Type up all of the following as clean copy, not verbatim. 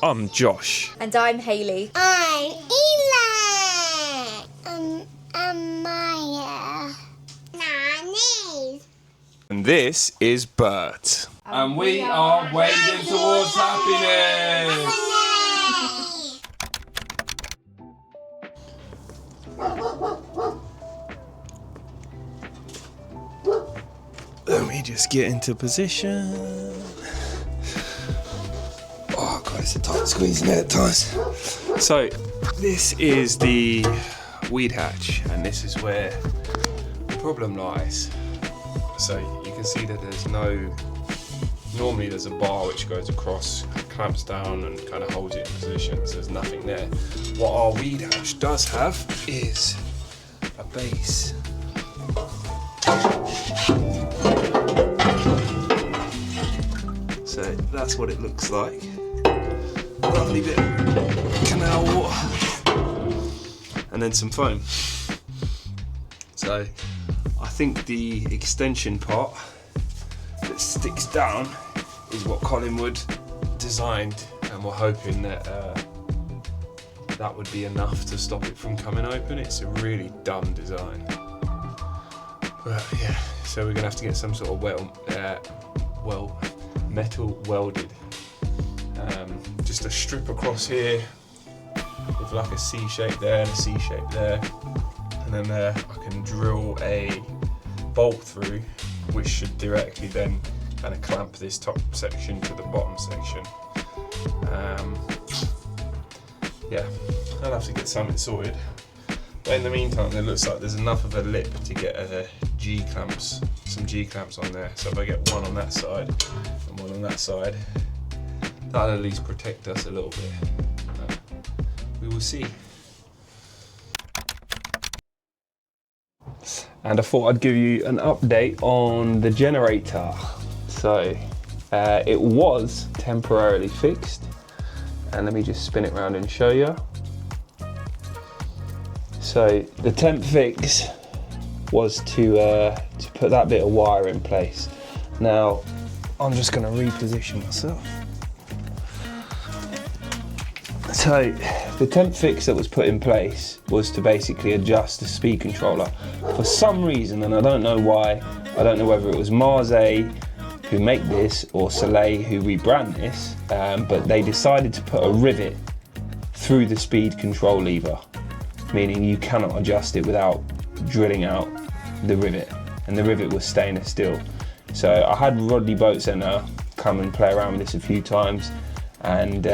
I'm Josh. And I'm Hayley. I'm Eli. I'm Maya. Nani. And this is Bert. And we are wading towards happiness. Let me just get into position. Oh god, it's a tight squeeze in there at times. So this is the weed hatch, and this is where the problem lies. So you can see that normally there's a bar which goes across, clamps down and kind of holds it in position, so there's nothing there. What our weed hatch does have is a base. So that's what it looks like. Lovely bit of canal water. And then some foam. So I think the extension part that sticks down is what Collingwood designed, and we're hoping that that would be enough to stop it from coming open. It's a really dumb design. But yeah, so we're gonna have to get some sort of metal welded. Just a strip across here with like a C shape there and a C shape there, and then there I can drill a bolt through, which should directly then kind of clamp this top section to the bottom section. Yeah, I'll have to get something sorted. But in the meantime, it looks like there's enough of a lip to get some G clamps on there. So if I get one on that side and one on that side, that'll at least protect us a little bit. We will see. And I thought I'd give you an update on the generator. So it was temporarily fixed, and let me just spin it around and show you. So the temp fix was to put that bit of wire in place. Now I'm just going to reposition myself. So the temp fix that was put in place was to basically adjust the speed controller. For some reason, and I don't know why, I don't know whether it was Marseille who make this or Soleil who rebrand this, but they decided to put a rivet through the speed control lever, meaning you cannot adjust it without drilling out the rivet, and the rivet was stainless steel. So I had Rodney Boatcenter come and play around with this a few times, and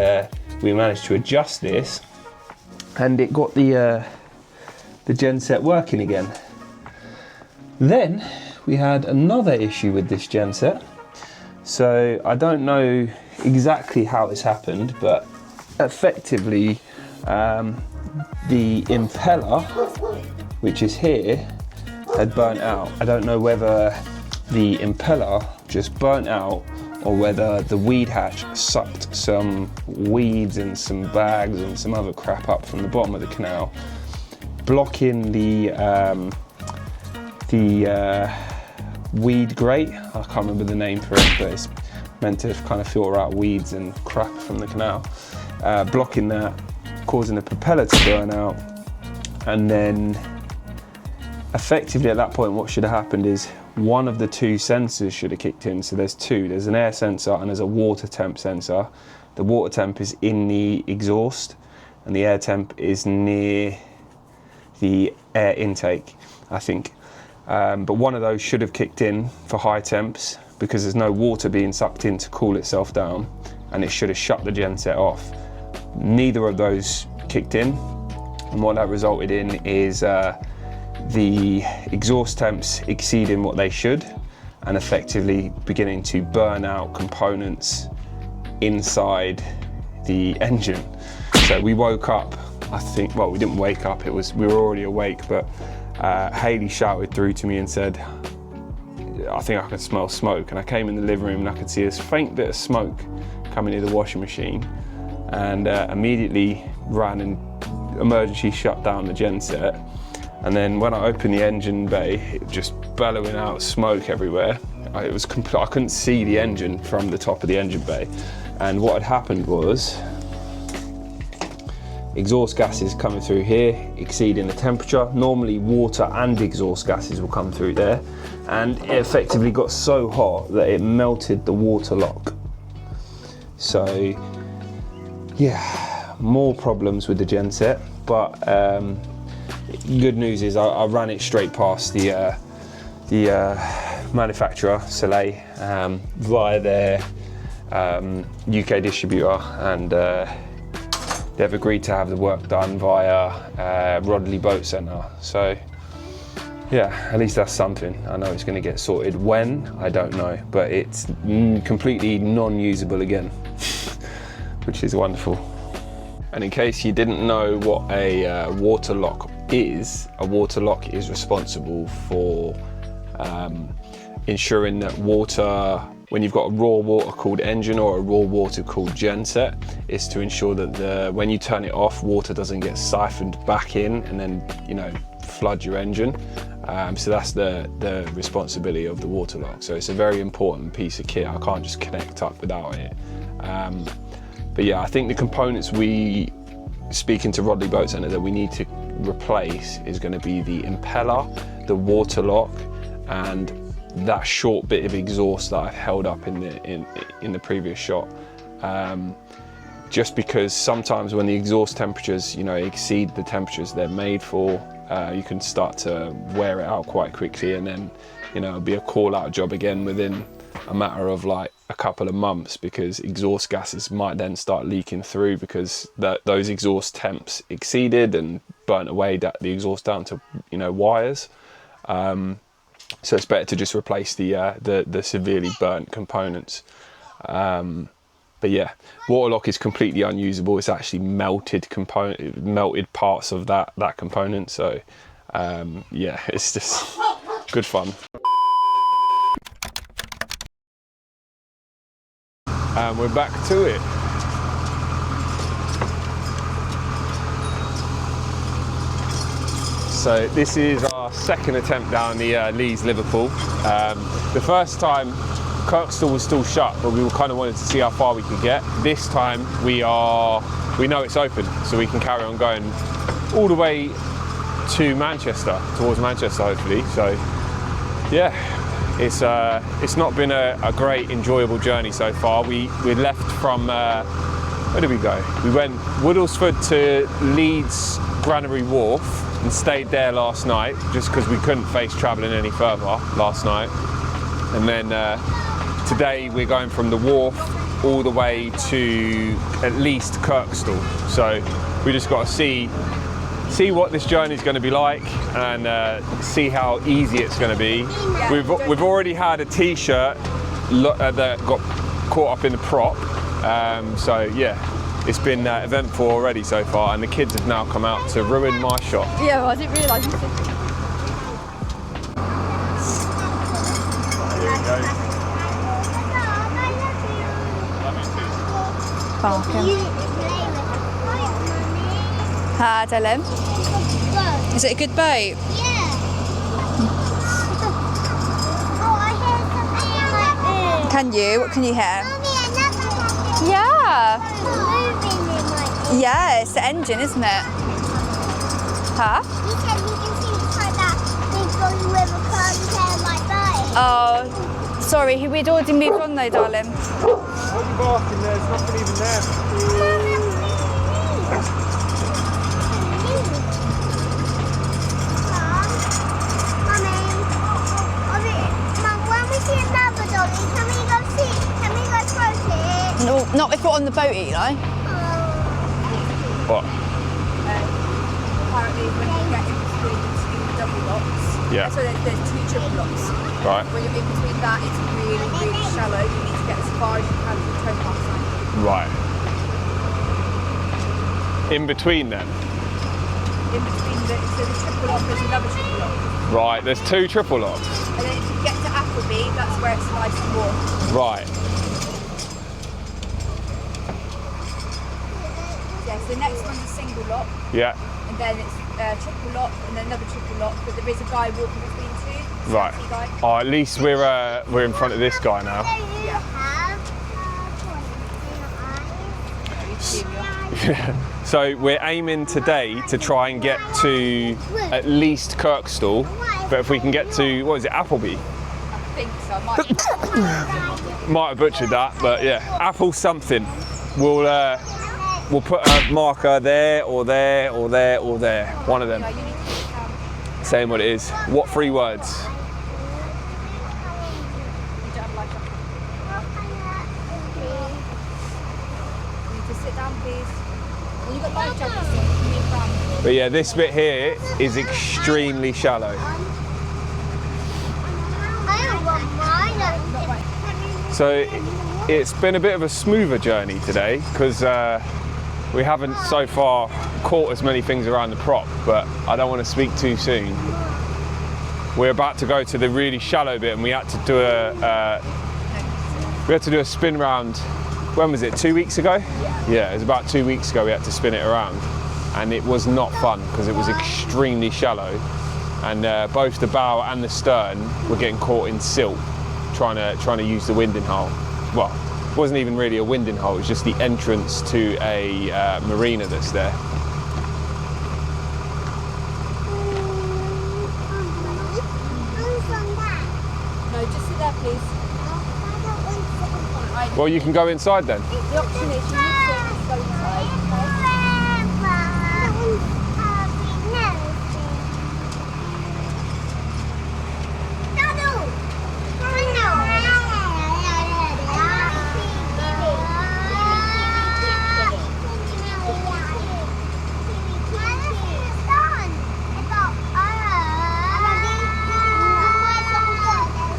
we managed to adjust this, and it got the genset working again. Then we had another issue with this genset. So I don't know exactly how this happened, but effectively the impeller, which is here, had burnt out. I don't know whether the impeller just burnt out or whether the weed hatch sucked some weeds and some bags and some other crap up from the bottom of the canal, blocking the weed grate. I can't remember the name for it, but it's meant to kind of filter out weeds and crap from the canal, blocking that, causing the propeller to burn out. And then effectively at that point what should have happened is one of the two sensors should have kicked in. So there's two, there's an air sensor and there's a water temp sensor. The water temp is in the exhaust and the air temp is near the air intake, I think. But one of those should have kicked in for high temps because there's no water being sucked in to cool itself down, and it should have shut the genset off. Neither of those kicked in, and what that resulted in is the exhaust temps exceeding what they should and effectively beginning to burn out components inside the engine. So we woke up, I think, well, we didn't wake up, we were already awake, but Hayley shouted through to me and said, I think I can smell smoke. And I came in the living room and I could see this faint bit of smoke coming near the washing machine, and immediately ran and emergency shut down the genset. And then when I opened the engine bay, it was just bellowing out smoke everywhere. It was I couldn't see the engine from the top of the engine bay. And what had happened was exhaust gases coming through here, exceeding the temperature. Normally water and exhaust gases will come through there, and it effectively got so hot that it melted the water lock. So yeah, more problems with the genset, but good news is I ran it straight past the manufacturer, Soleil, via their UK distributor, and they've agreed to have the work done via Rodley Boat Centre. So yeah, at least that's something. I know it's going to get sorted. When, I don't know, but it's completely non-usable again, which is wonderful. And in case you didn't know what a water lock is, a water lock is responsible for ensuring that water, when you've got a raw water cooled engine or a raw water cooled genset, is to ensure that when you turn it off, water doesn't get siphoned back in and then, you know, flood your engine. So that's the responsibility of the water lock. So it's a very important piece of kit. I can't just connect up without it. But yeah, I think the components speaking to Rodley Boat Centre, that we need to replace is going to be the impeller, the water lock, and that short bit of exhaust that I've held up in the previous shot. Just because sometimes when the exhaust temperatures, you know, exceed the temperatures they're made for, you can start to wear it out quite quickly, and then, you know, it'll be a call-out job again within a matter of like a couple of months, because exhaust gases might then start leaking through because those exhaust temps exceeded and burnt away the exhaust down to, you know, wires. So it's better to just replace the severely burnt components. But yeah, water lock is completely unusable. It's actually melted parts of that component. So yeah, it's just good fun. And we're back to it. So this is our second attempt down the Leeds Liverpool. The first time Kirkstall was still shut, but we kind of wanted to see how far we could get. This time we know it's open, so we can carry on going all the way to Manchester, towards Manchester hopefully. So yeah, it's not been a great enjoyable journey so far. We left from where did we go? We went Woodlesford to Leeds Granary Wharf and stayed there last night, just because we couldn't face travelling any further last night. And then today we're going from the wharf all the way to at least Kirkstall. So we just got to see what this journey is going to be like, and see how easy it's going to be. We've already had a t-shirt that got caught up in the prop. So yeah, it's been eventful already so far, and the kids have now come out to ruin my shot. Yeah, well, I didn't realise you said. Here we go. Barking. Hi, Dylan. Is it a good boat? Yeah. Oh, I hear something. Can you? What can you hear? Mommy, another one. Yeah. Moving in my. Yeah, it's the engine, isn't it? Huh? He said we can see it's like that big boy with a curly hair like that. Oh, sorry, we'd already moved on though, darling. Why are you barking? There's nothing even there. No, not if we're on the boat, you know. What? Apparently when you get in between the two double locks, Yeah. so there's two triple locks. Right. When you're in between that, it's really, really shallow. You need to get as far as you can from the toe pass line. Right. In between them? In between the triple lock, there's another triple lock. Right, there's two triple locks. And then if you get to Appleby, that's where it's nice and warm. Right. Yeah, so the next one's a single lock, Yeah. and then it's triple lock, and then another triple lock, but there is a guy walking between two. Right. Safety guy. Oh, at least we're in front of this guy now. Do you have one in the eye? You see, yeah. So we're aiming today to try and get to at least Kirkstall, but if we can get to, what is it, Appleby? I think so. I might Might have butchered that, but yeah, Apple something. We'll put a marker there or there or there or there. One of them. you need to count. Saying what it is. What 3 words? You don't have life jacket. You need to sit down, please. Well, you've got life jackets, so you can move around. But yeah, this bit here is extremely shallow. So it's been a bit of a smoother journey today because we haven't so far caught as many things around the prop, but I don't want to speak too soon. We're about to go to the really shallow bit and we had to do a spin round. When was it, 2 weeks ago? Yeah, it was about 2 weeks ago we had to spin it around, and it was not fun because it was extremely shallow, and both the bow and the stern were getting caught in silt trying to use the winding hole. Well, it wasn't even really a winding hole, it was just the entrance to a marina that's there. No, just sit there, please. Well, you can go inside then. The option is you need to go inside.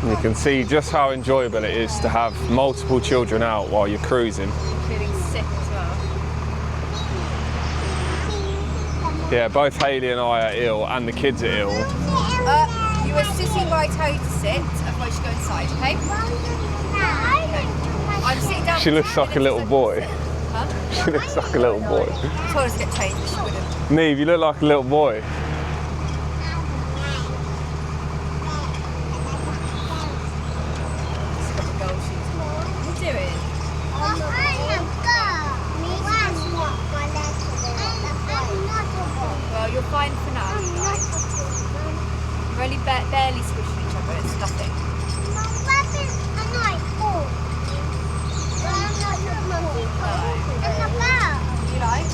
You can see just how enjoyable it is to have multiple children out while you're cruising. Feeling sick as well. Yeah, both Hayley and I are ill, and the kids are ill. You are sitting where I tell you to sit, otherwise you go inside, okay? I'm sitting down. She looks like a little boy. Huh? She looks like a little boy. I told her to get changed, but she wouldn't. Neve, you look like a little boy. Well, you're fine for now. You're only barely squishing each other, it's nothing. You like?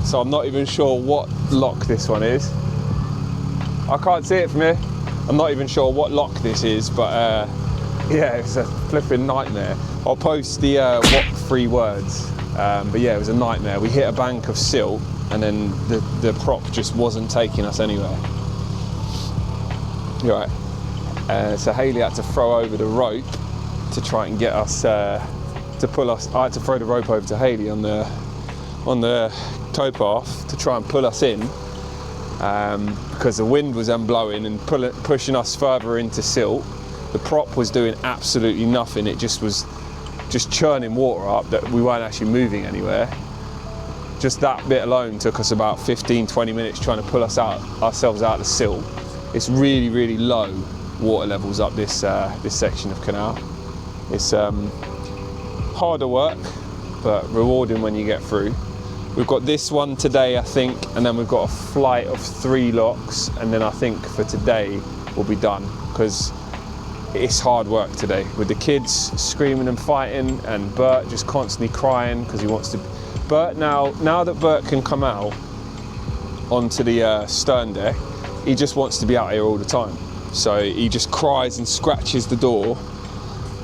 So I'm not even sure what lock this one is. I can't see it from here. I'm not even sure what lock this is, but yeah, it's a flipping nightmare. I'll post the what 3 words, but yeah, it was a nightmare. We hit a bank of silt and then the prop just wasn't taking us anywhere. Right, so Hayley had to throw over the rope to try and get us, to pull us. I had to throw the rope over to Hayley on the towpath to try and pull us in, because the wind was then blowing and pushing us further into silt. The prop was doing absolutely nothing. It just was churning water up that we weren't actually moving anywhere. Just that bit alone took us about 15-20 minutes trying to pull ourselves out of the silt. It's really, really low water levels up this section of canal. It's harder work, but rewarding when you get through. We've got this one today, I think, and then we've got a flight of 3 locks, and then I think for today we'll be done, because it's hard work today with the kids screaming and fighting, and Bert just constantly crying because he wants to. Bert now that Bert can come out onto the stern deck, he just wants to be out here all the time. So he just cries and scratches the door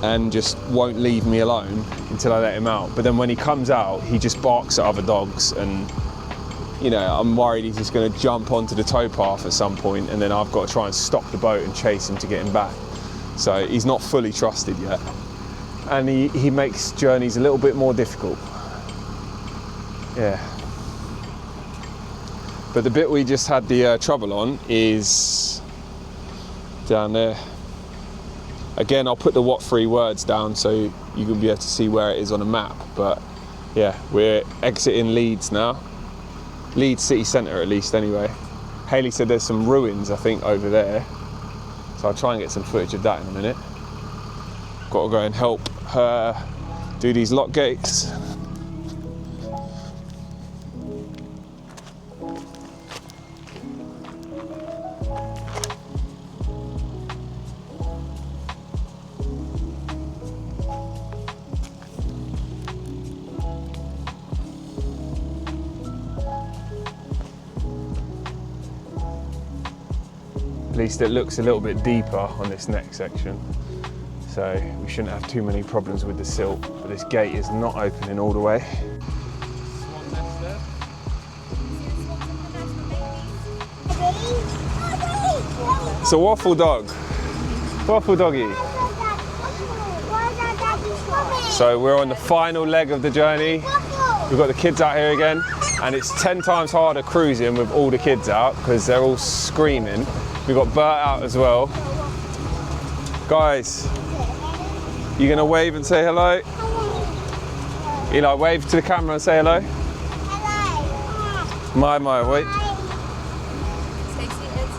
and just won't leave me alone until I let him out. But then when he comes out, he just barks at other dogs and you know, I'm worried he's just going to jump onto the towpath at some point, and then I've got to try and stop the boat and chase him to get him back. So he's not fully trusted yet, and he makes journeys a little bit more difficult. Yeah. But the bit we just had the trouble on is down there. Again, I'll put the what 3 words down so you can be able to see where it is on a map. But yeah, we're exiting Leeds now. Leeds city centre at least anyway. Hayley said there's some ruins, I think, over there. So I'll try and get some footage of that in a minute. Got to go and help her do these lock gates. At least it looks a little bit deeper on this next section, so we shouldn't have too many problems with the silt. But this gate is not opening all the way. It's a waffle dog. Waffle doggy. So we're on the final leg of the journey. We've got the kids out here again, and it's 10 times harder cruising with all the kids out because they're all screaming. We've got Bert out as well. Guys, you gonna wave and say hello? Eli, wave to the camera and say hello. Hello. My, wait. Stay seated.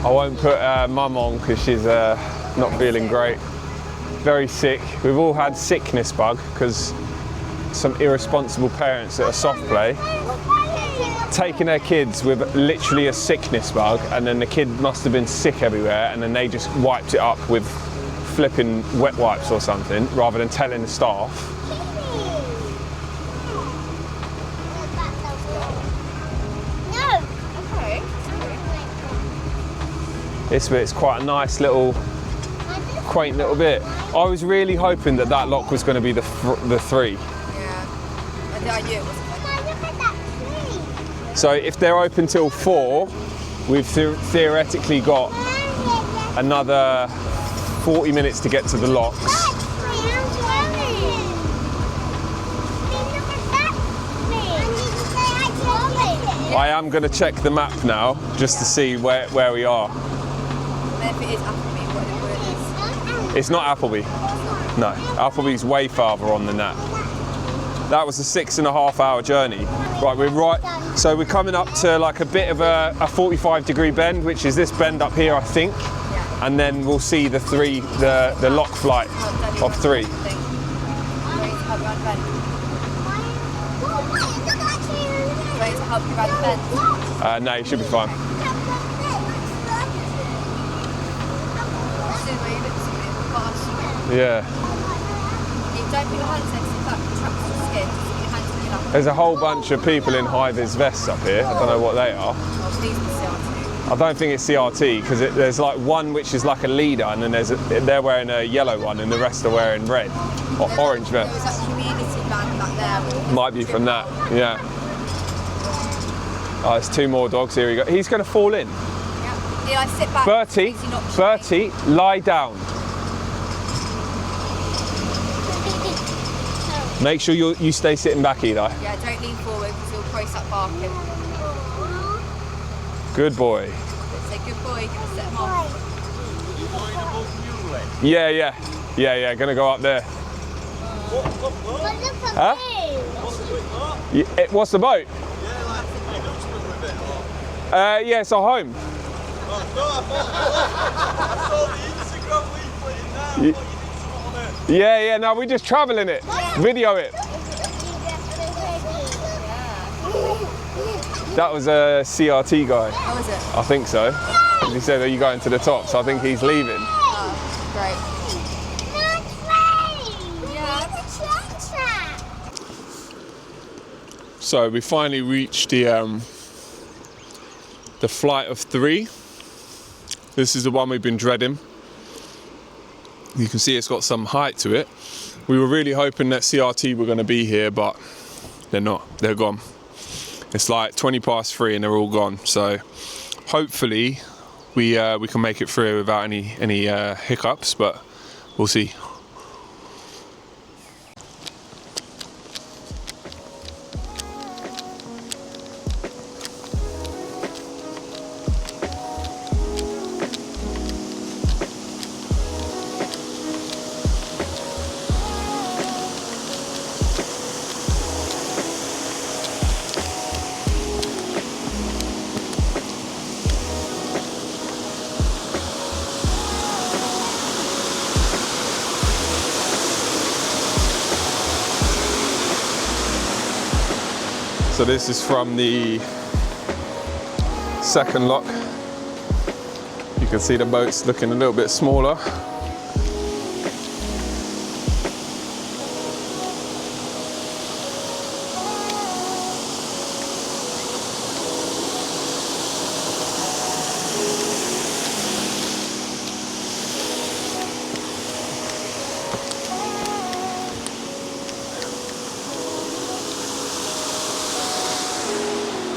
I won't put Mum on because she's not feeling great. Very sick. We've all had sickness bug because some irresponsible parents at a soft play taking their kids with literally a sickness bug, and then the kid must have been sick everywhere, and then they just wiped it up with flipping wet wipes or something rather than telling the staff. No. Okay. This bit's quite a nice little, quaint little bit. I was really hoping that that lock was going to be the 3. Yeah. I knew it wasn't. Look at that tree. So if they're open till 4, we've theoretically got another 40 minutes to get to the locks. I am going to check the map now just to see where we are. And if it is Appleby, whatever it is. It's not Appleby. No, Appleby's way farther on than that. That was a 6.5 hour journey. Right, so we're coming up to like a bit of a 45-degree bend, which is this bend up here, I think. Yeah. And then we'll see the lock flight of 3. Ready to help you around the bend? Ready to help you around the bend? No, you should be fine. Yeah. Don't put your hands next to the traps of the skin. Just put your hands on your lap. There's a whole bunch of people in high-vis vests up here. I don't know what they are. Oh, please be CRT. I don't think it's CRT because there's like one which is like a leader, and then they're wearing a yellow one, and the rest are wearing red or orange There vest. was that community band back there. Might be from that. Yeah. Oh, there's 2 more dogs. Here we go. He's going to fall in. Yeah. Eli, sit back. Bertie, Please, you're not Bertie, lie down. Make sure you stay sitting back, Eli. Yeah, don't lean forward because he'll probably start barking. Good boy. Say good boy, you're gonna set him off. Yeah. Gonna go up there. Huh? What's the boat? Yeah, it's our home. Yeah, no, we're just travelling it. Video it. That was a CRT guy. How was it? I think so. He said, are you going to the top? So I think he's leaving. Oh, great. So we finally reached the flight of 3. This is the one we've been dreading. You can see it's got some height to it. We were really hoping that CRT were going to be here, but they're not. They're gone. It's like 3:20 and they're all gone. So hopefully we can make it through without any hiccups, but we'll see. So this is from the second lock. You can see the boat's looking a little bit smaller.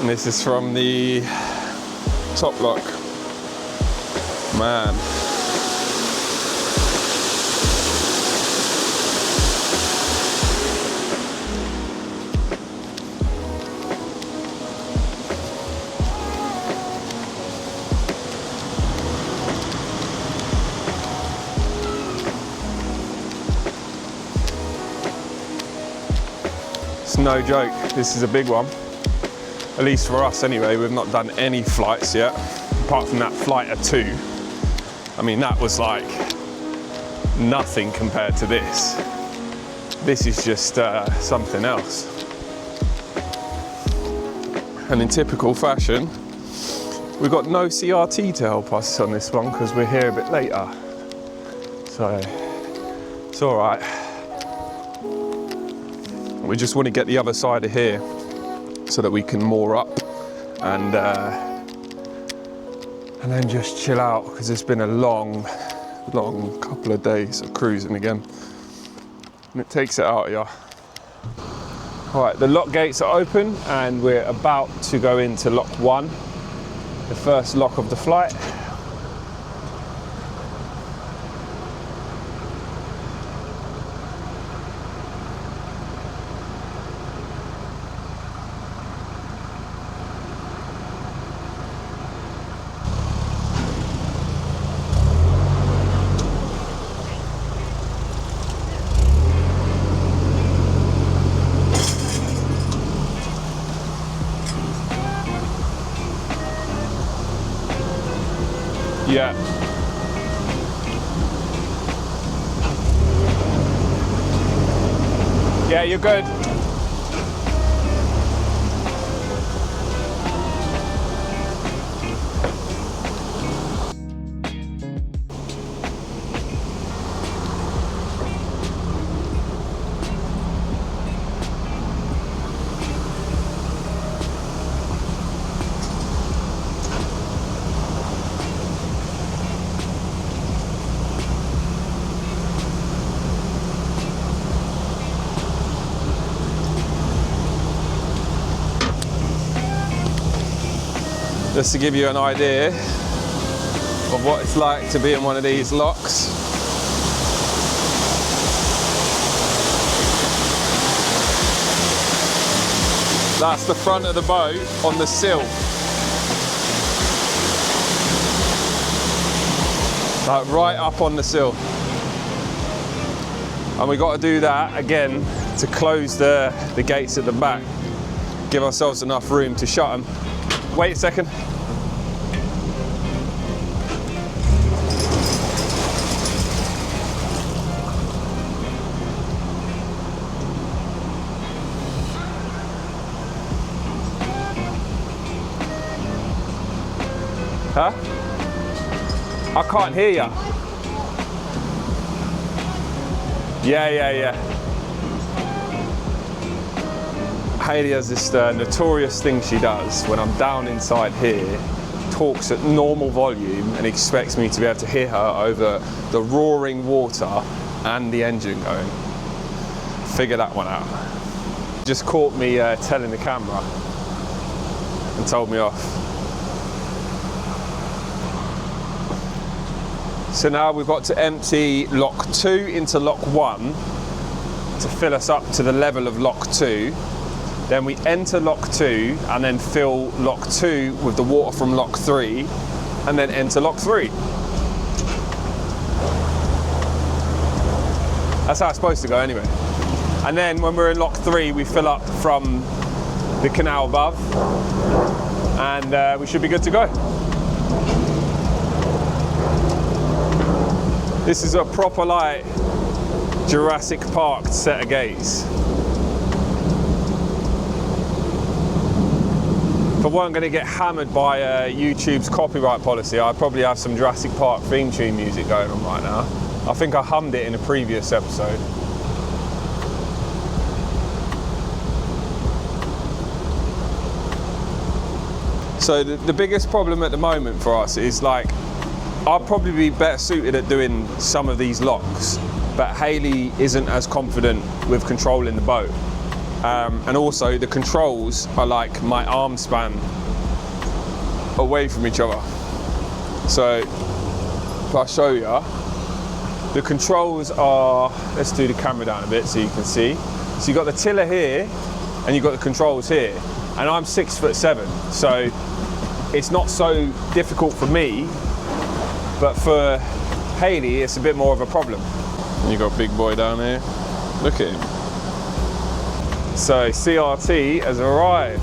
And this is from the top lock. Man. It's no joke, this is a big one. At least for us anyway. We've not done any flights yet, apart from that flight of 2. I mean, that was like nothing compared to this. This is just something else. And in typical fashion, we've got no CRT to help us on this one because we're here a bit later. So it's all right. We just want to get the other side of here so that we can moor up and then just chill out, because it's been a long couple of days of cruising again, and it takes it out of you. All right, the lock gates are open and we're about to go into lock 1, the first lock of the flight. Yeah. Yeah, you're good. Just to give you an idea of what it's like to be in one of these locks. That's the front of the boat on the sill. Like right up on the sill. And we got to do that again to close the gates at the back. Give ourselves enough room to shut them. Wait a second. Huh? I can't hear you. Yeah. Hayley has this notorious thing she does when I'm down inside here, talks at normal volume and expects me to be able to hear her over the roaring water and the engine going. figure that one out. Just caught me telling the camera and told me off. So now we've got to empty lock 2 into lock 1 to fill us up to the level of lock 2. Then we enter lock 2 and then fill lock 2 with the water from lock 3 and then enter lock 3. That's how it's supposed to go anyway. And then when we're in lock 3, we fill up from the canal above and we should be good to go. This is a proper like Jurassic Park set of gates. If I weren't going to get hammered by YouTube's copyright policy, I'd probably have some Jurassic Park theme tune music going on right now. I think I hummed it in a previous episode. So the biggest problem at the moment for us is like, I'll probably be better suited at doing some of these locks, but Hayley isn't as confident with controlling the boat. And also the controls are like my arm span away from each other. So if I show you, the controls are, let's do the camera down a bit so you can see. So you've got the tiller here and you've got the controls here. And I'm 6'7", so it's not so difficult for me, but for Hayley it's a bit more of a problem. And you've got big boy down here, look at him. So CRT has arrived.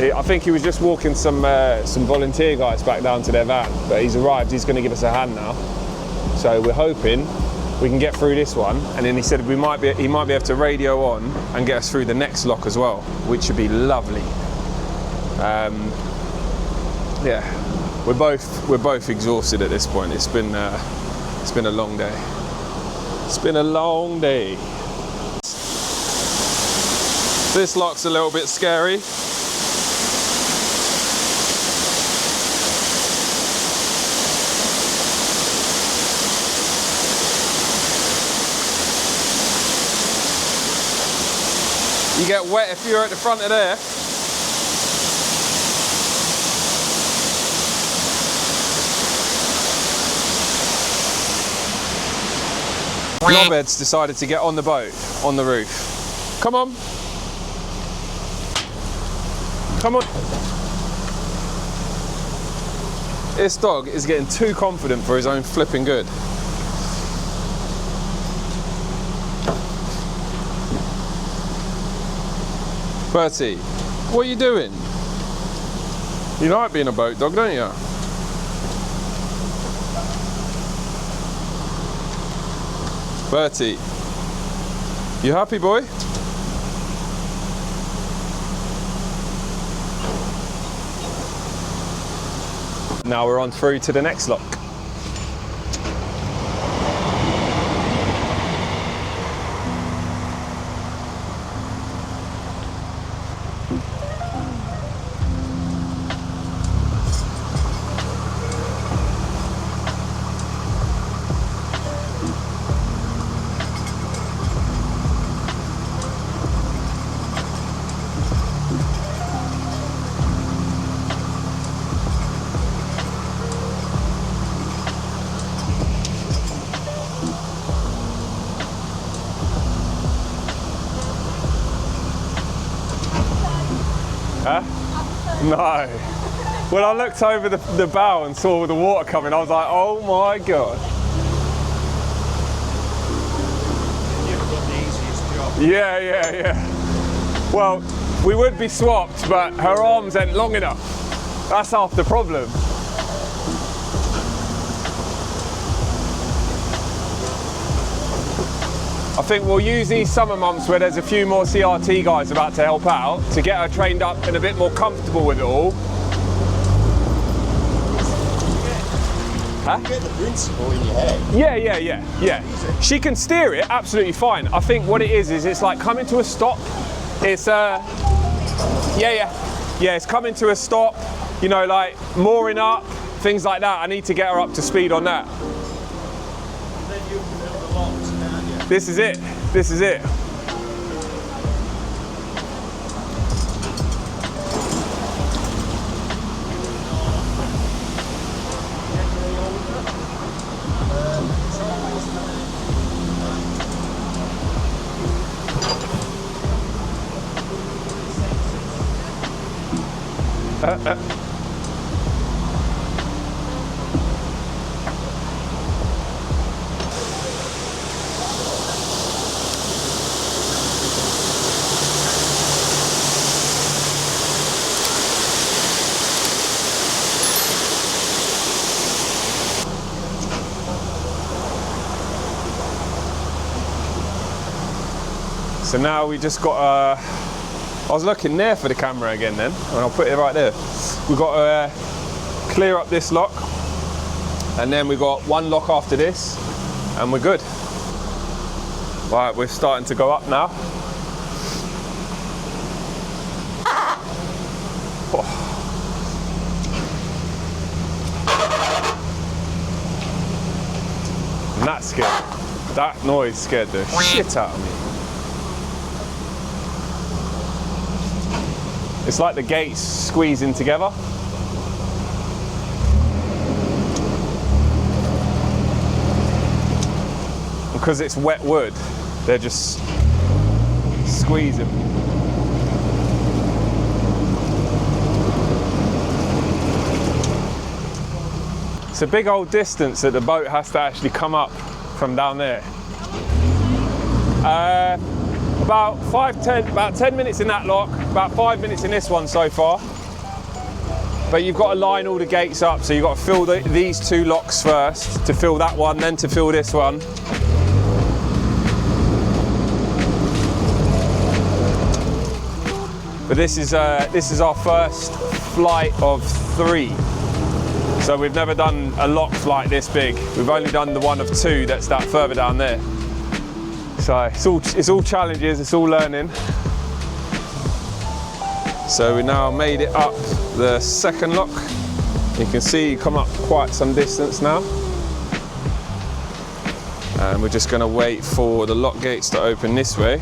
I think he was just walking some volunteer guys back down to their van, but he's arrived. He's going to give us a hand now. So we're hoping we can get through this one, and then he said he might be able to radio on and get us through the next lock as well, which would be lovely. Yeah, we're both exhausted at this point. It's been a long day. It's been a long day. This lock's a little bit scary. You get wet if you're at the front of there. Knobhead's decided to get on the boat, on the roof. Come on. Come on. This dog is getting too confident for his own flipping good. Bertie, what are you doing? You like being a boat dog, don't you? Bertie, you happy, boy? Now we're on through to the next lock. Huh? No. When I looked over the bow and saw the water coming, I was like, oh my God. You've got the easiest job. Yeah. Well, we would be swapped, but her arms ain't long enough. That's half the problem. I think we'll use these summer months where there's a few more CRT guys about to help out to get her trained up and a bit more comfortable with it all. Huh? You get the principle in your head. Yeah. She can steer it absolutely fine. I think what it is it's like coming to a stop. It's it's coming to a stop, you know, like mooring up, things like that. I need to get her up to speed on that. And then you can build the locks, can't you? This is it. This is it. So now we just got I was looking there for the camera again then, and I'll put it right there. We've got to clear up this lock, and then we've got one lock after this, and we're good. Right, we're starting to go up now. Oh. And that scared. That noise scared the shit out of me. It's like the gates squeezing together. Because it's wet wood, they're just squeezing. It's a big old distance that the boat has to actually come up from down there. About 10 minutes in that lock, about 5 minutes in this one so far. But you've got to line all the gates up, so you've got to fill these two locks first, to fill that one, then to fill this one. But this is our first flight of 3. So we've never done a lock flight this big. We've only done the one of 2 that's that further down there. So it's all challenges, it's all learning. So we now made it up the second lock. You can see you come up quite some distance now. And we're just going to wait for the lock gates to open this way.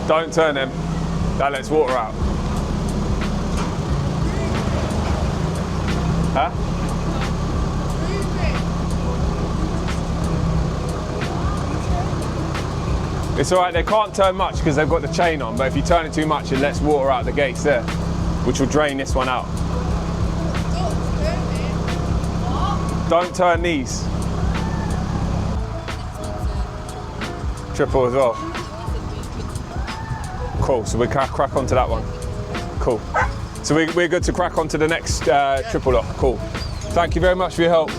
Don't turn them. That lets water out. Huh? It's all right, they can't turn much because they've got the chain on, but if you turn it too much, it lets water out the gates there, which will drain this one out. Don't turn these. Triple as well. Cool, so we can crack onto that one. Cool. So we're good to crack onto the next triple lock. Cool. Thank you very much for your help.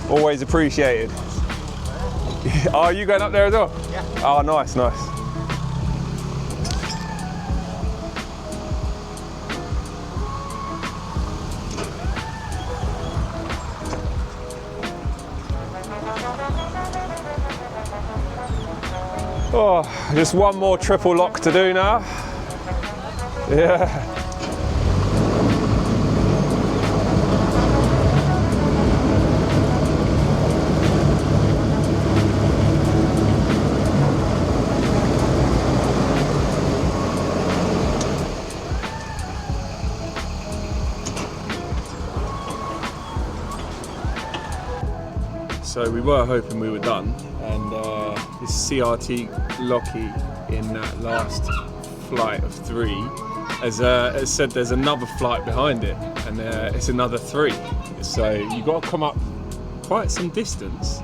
Always appreciated. Are you going up there as well? Yeah. Oh, nice, nice. Oh, just one more triple lock to do now. Yeah. So we were hoping we were done, and this CRT Lockie in that last flight of 3 has said there's another flight behind it, and it's another 3. So you've got to come up quite some distance.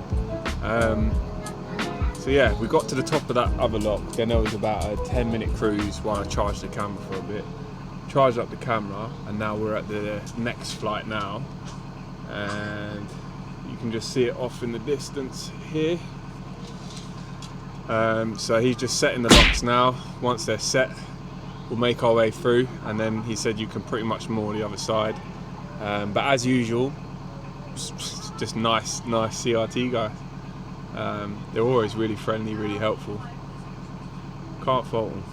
So yeah, we got to the top of that other lock, then there was about a 10-minute cruise while I charged the camera for a bit. Charged up the camera, and now we're at the next flight now. And you can just see it off in the distance here. So he's just setting the locks now. Once they're set, we'll make our way through, and then he said you can pretty much moor the other side. But as usual, just nice CRT guys. They're always really friendly, really helpful. Can't fault them.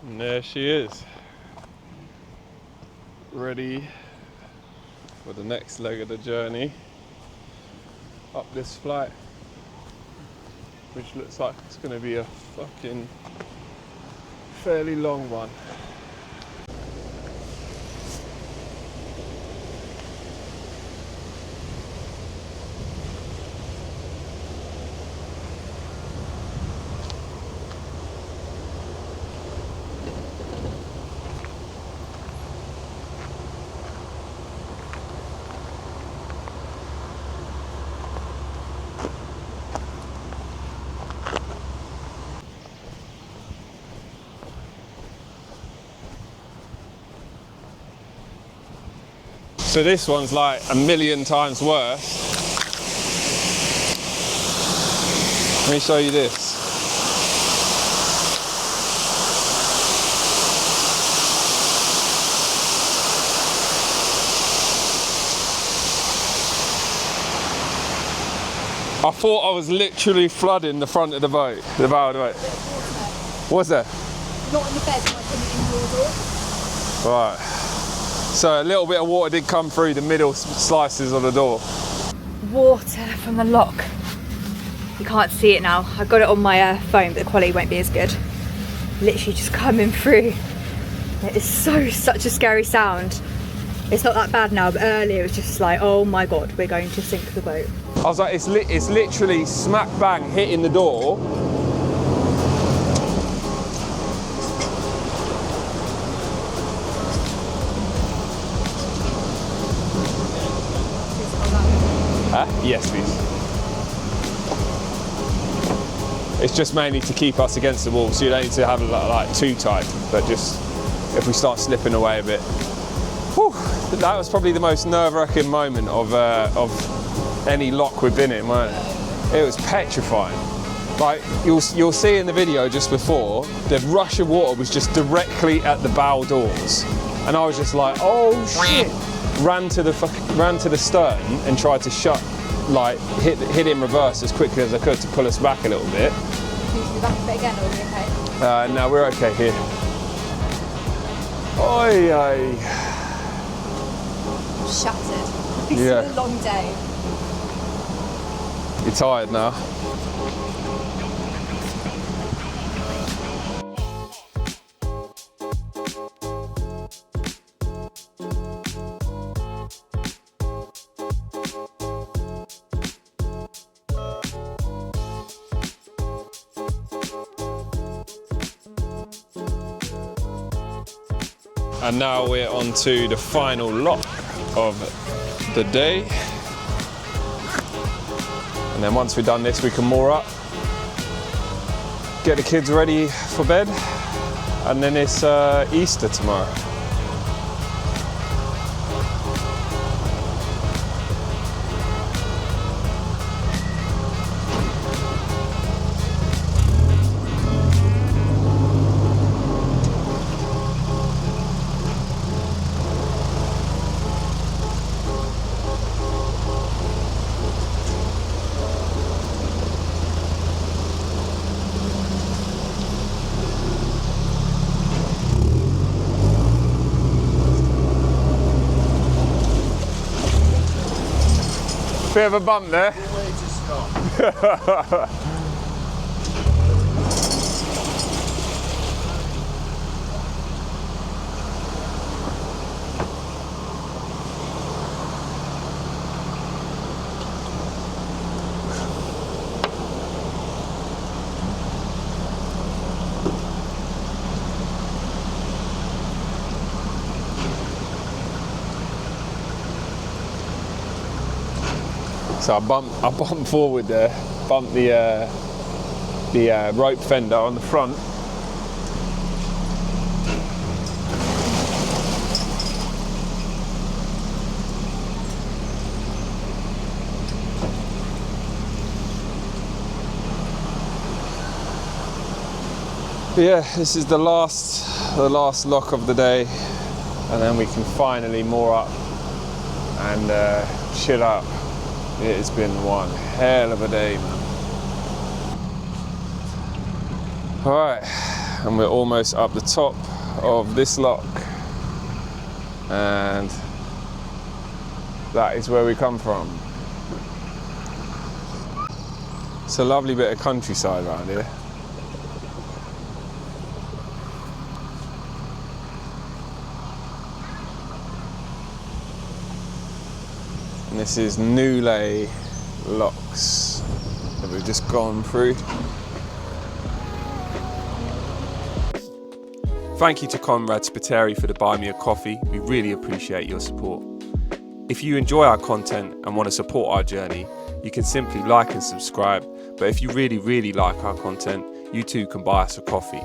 And there she is, ready for the next leg of the journey up this flight, which looks like it's going to be a fucking fairly long one. So this one's like a million times worse. Let me show you this. I thought I was literally flooding the front of the boat, the bow of the boat. What's that? Not in the bed, like in your door. Right. So a little bit of water did come through the middle slices of the door. Water from the lock. You can't see it now. I got it on my phone, but the quality won't be as good. Literally just coming through. It is such a scary sound. It's not that bad now, but earlier it was just like, oh my god, we're going to sink the boat. I was like, it's literally smack bang hitting the door. Yes, please. It's just mainly to keep us against the wall, so you don't need to have it like too tight, but just if we start slipping away a bit. Whew, that was probably the most nerve-wracking moment of any lock we've been in, wasn't it? It was petrifying. Like you'll see in the video just before, the rush of water was just directly at the bow doors, and I was just like, oh shit! Ran to the stern and tried to hit in reverse as quickly as I could to pull us back a little bit. Can you be back a bit again, or are we okay? No, we're okay here. Oi, oi. Shattered. It's Yeah. been a long day. You're tired now? And now we're on to the final lock of the day. And then once we've done this, we can moor up, get the kids ready for bed, and then it's Easter tomorrow. Bit of a bump there. So I bumped forward there, bumped the rope fender on the front. Yeah, this is the last lock of the day, and then we can finally moor up and chill out. It's been one hell of a day, man. All right, and we're almost up the top of this lock, and that is where we come from. It's a lovely bit of countryside around here. And this is Newlay Locks that we've just gone through. Thank you to Conrad Spiteri for the Buy Me a Coffee. We really appreciate your support. If you enjoy our content and want to support our journey, you can simply like and subscribe. But if you really like our content, you too can buy us a coffee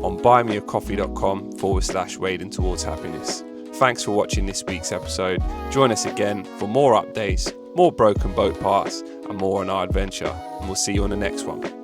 on buymeacoffee.com/wading towards happiness. Thanks for watching this week's episode. Join us again for more updates, more broken boat parts, and more on our adventure. And we'll see you on the next one.